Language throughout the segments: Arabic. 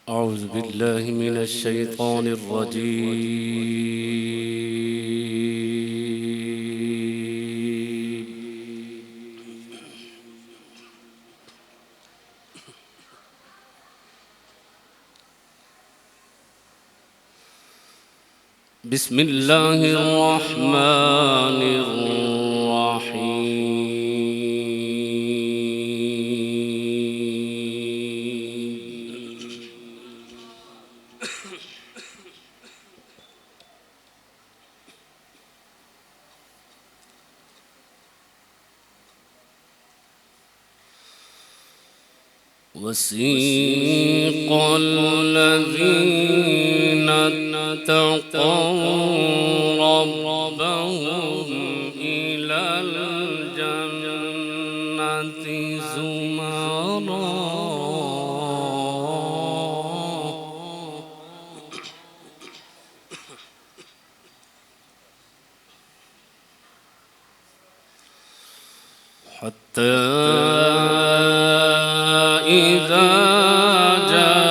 أعوذ بالله من الشيطان الرجيم. بسم الله الرحمن الرحيم. وسيق الذين اتقوا ربهم إلى الجنة زمرا حتى إذا جاءوها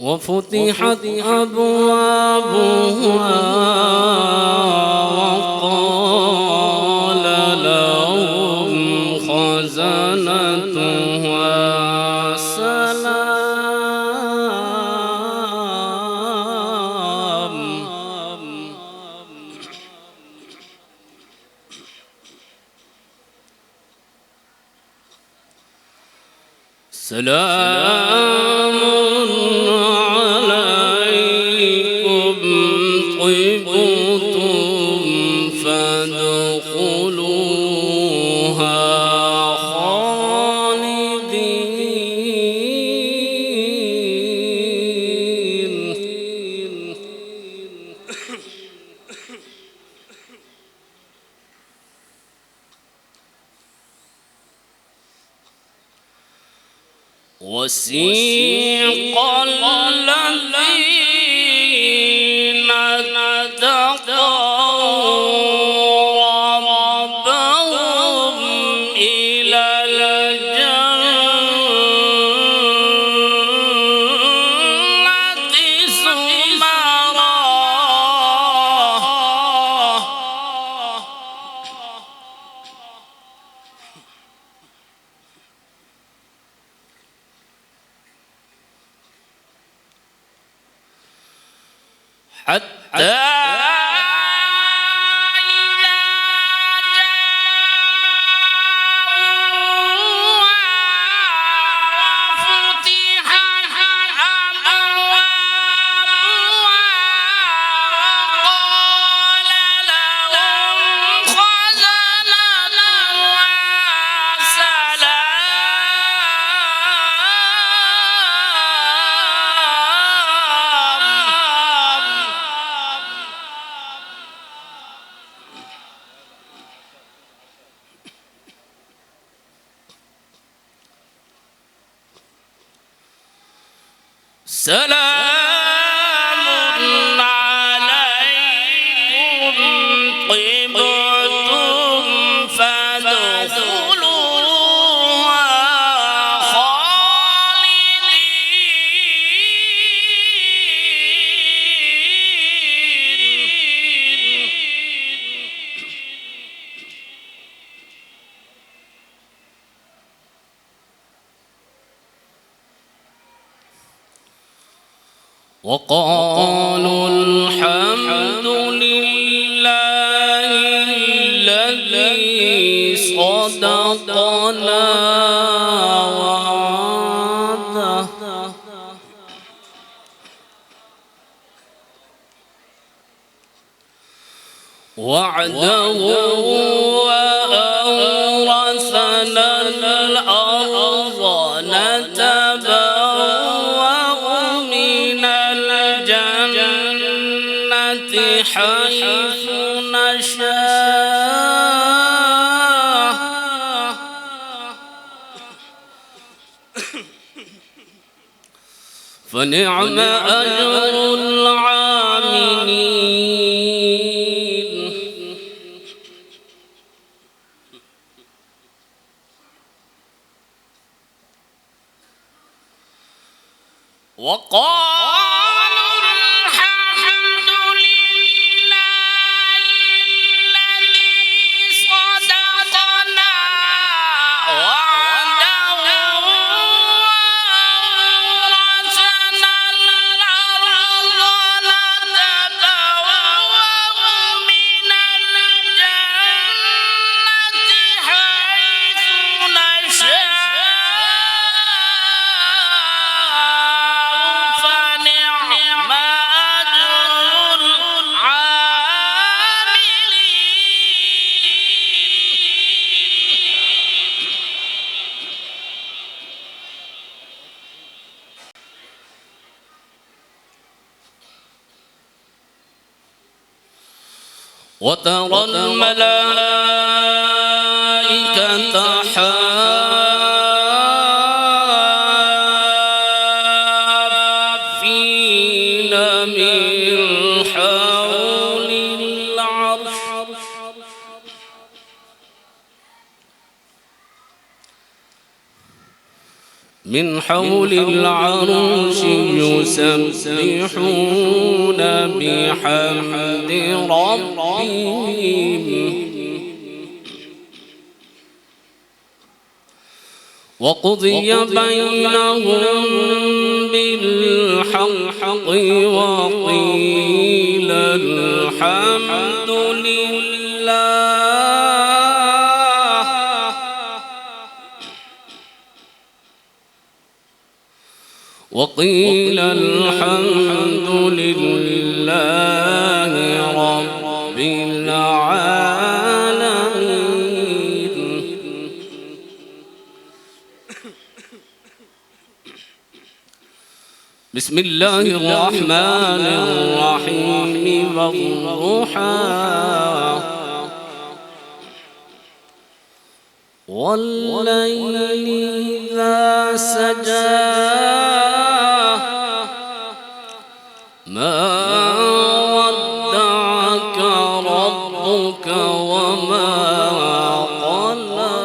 وفتحت أبوابها وقال لهم خزنتها سلام عليكم طبتم فادخلوها خالدين. وسيق الذين اتقوا ربهم إلى الجنة زمرا حتى سلام عليكم طبتم فادخلوها خالدين. وقالوا الحمد لله الذي صدقنا وعده وأورثنا الأرض نتبوأ من الجنة حيث نشاء فنعم أجر العاملين. وقالوا الحمد لله الذي صدقنا وعده وأورثنا الأرض نتبوأ من الجنة حيث نشاء وترى الملائكة حافين من حول العرش يسبحون بحمد ربهم وقضي بينهم بالحق وقيل الحمد لله رب العالمين. بسم الله الرحمن الرحيم. والضحى والليل إذا سجى ما ودعك ربك وما قلى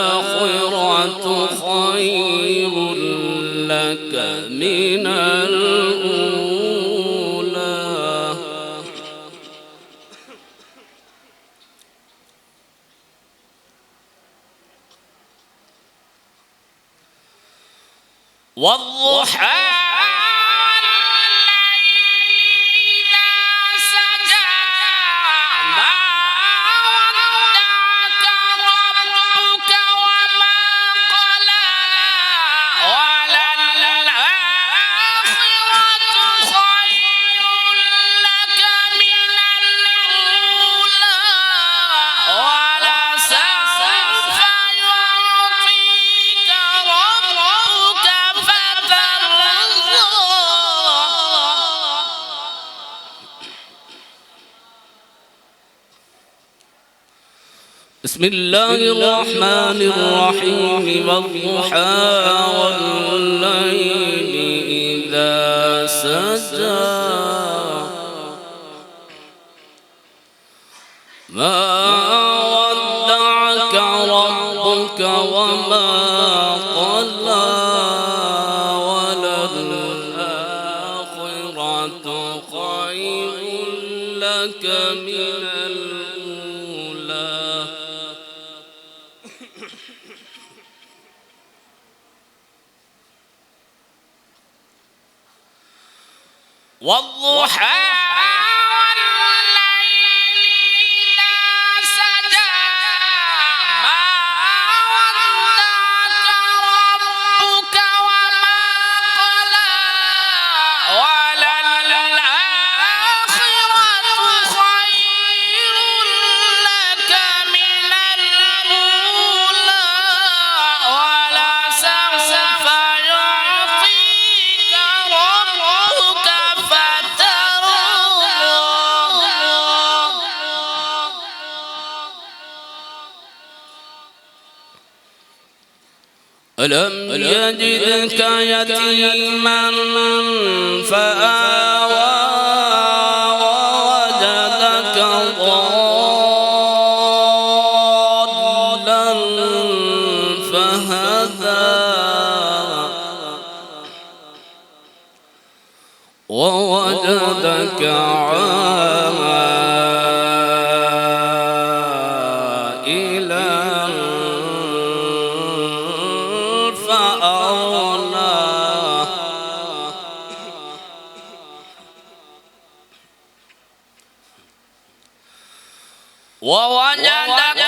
وللآخرة خير لك من الأولى. والضحى بسم الله الرحمن الرحيم. والضحى والليل إذا سجى ما ودعك ربك وما قلى وللآخرة خير لك من الأولى. والضحى ألم يجدك يتيما فآوى ووجدك ضالا فهدى ووجدك عائلا فأغنى ووجدك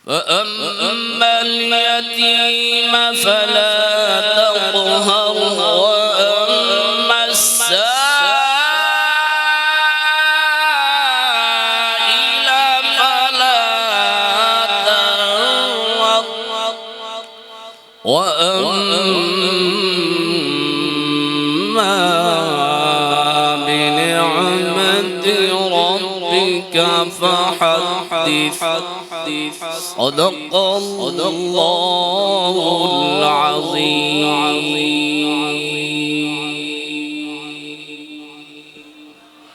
فأما اليتيم فلا تقهر وأما السائل فلا تنهر وأما بنعمة ربك فحدث صدق الله العظيم.